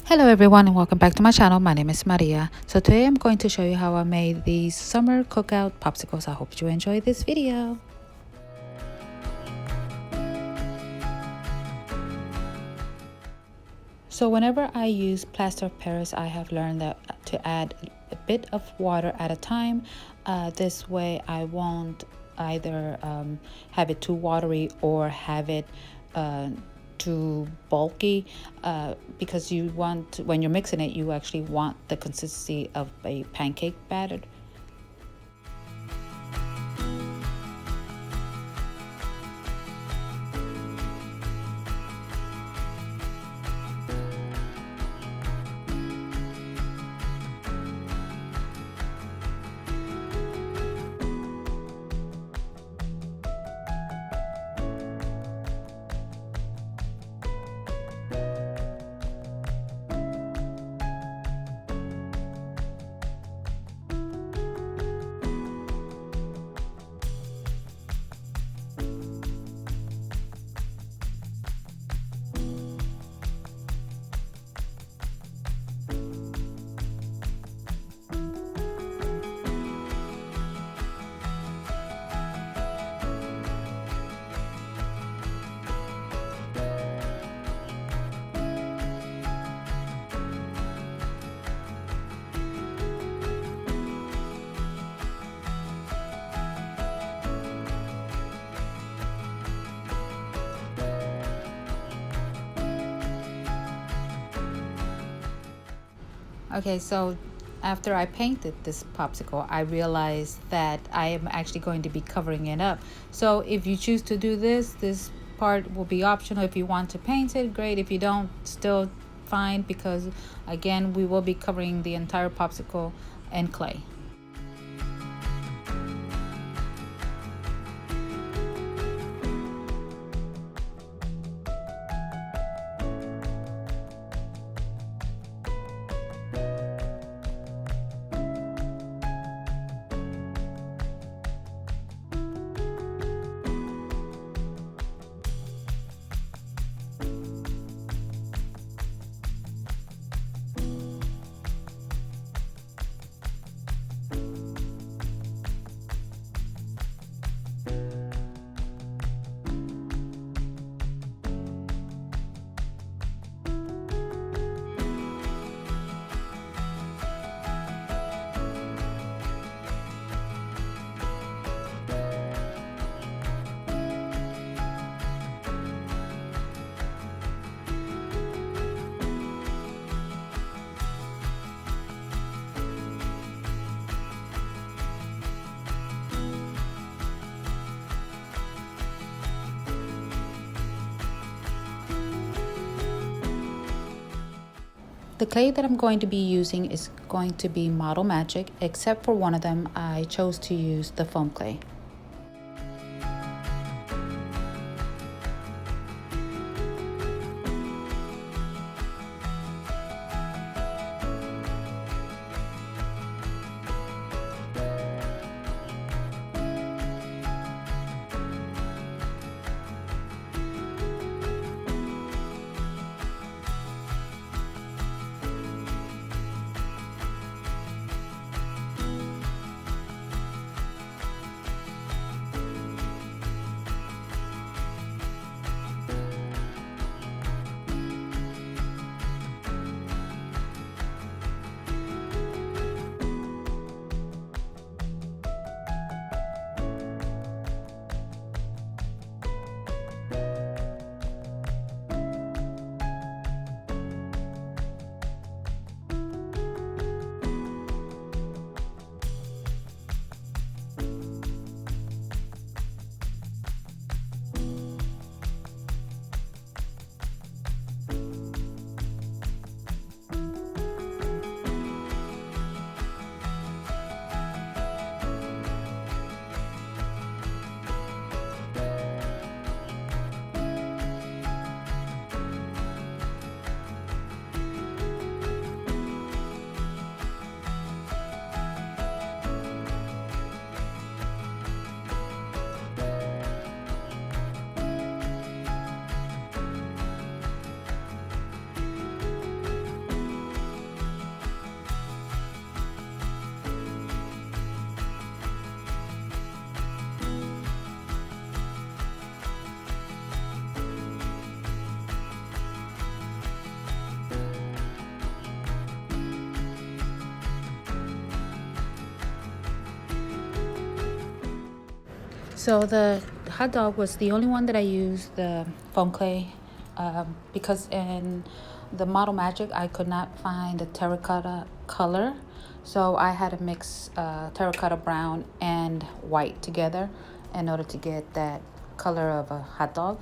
Hello everyone and welcome back to my channel. My name is Maria. So today I'm going to show you how I made these summer cookout popsicles. I hope you enjoy this video. So whenever I use plaster of Paris, I have learned that to add a bit of water at a time. This way I won't either have it too watery or have it too bulky, because you want, when you're mixing it, you actually want the consistency of a pancake batter. Okay, so after I painted this popsicle, I realized that I am actually going to be covering it up. So if you choose to do this part will be optional. If you want to paint it, great. If you don't, still fine, because again, we will be covering the entire popsicle in clay. The clay that I'm going to be using is going to be Model Magic, except for one of them, I chose to use the foam clay. So the hot dog was the only one that I used the foam clay because in the Model Magic I could not find the terracotta color, so I had to mix terracotta brown and white together in order to get that color of a hot dog.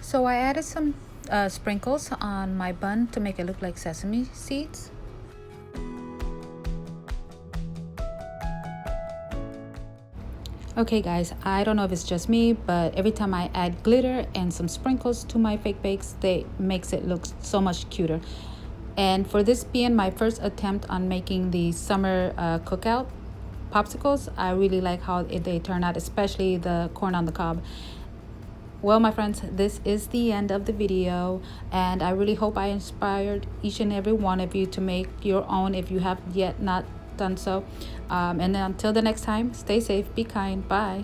So I added some sprinkles on my bun to make it look like sesame seeds. Okay guys, I don't know if it's just me, but every time I add glitter and some sprinkles to my fake bakes, they makes it look so much cuter. And for this being my first attempt on making the summer cookout popsicles, I really like how they turn out, especially the corn on the cob. Well, my friends, this is the end of the video, and I really hope I inspired each and every one of you to make your own if you have yet not done so. And then until the next time, stay safe, be kind, bye.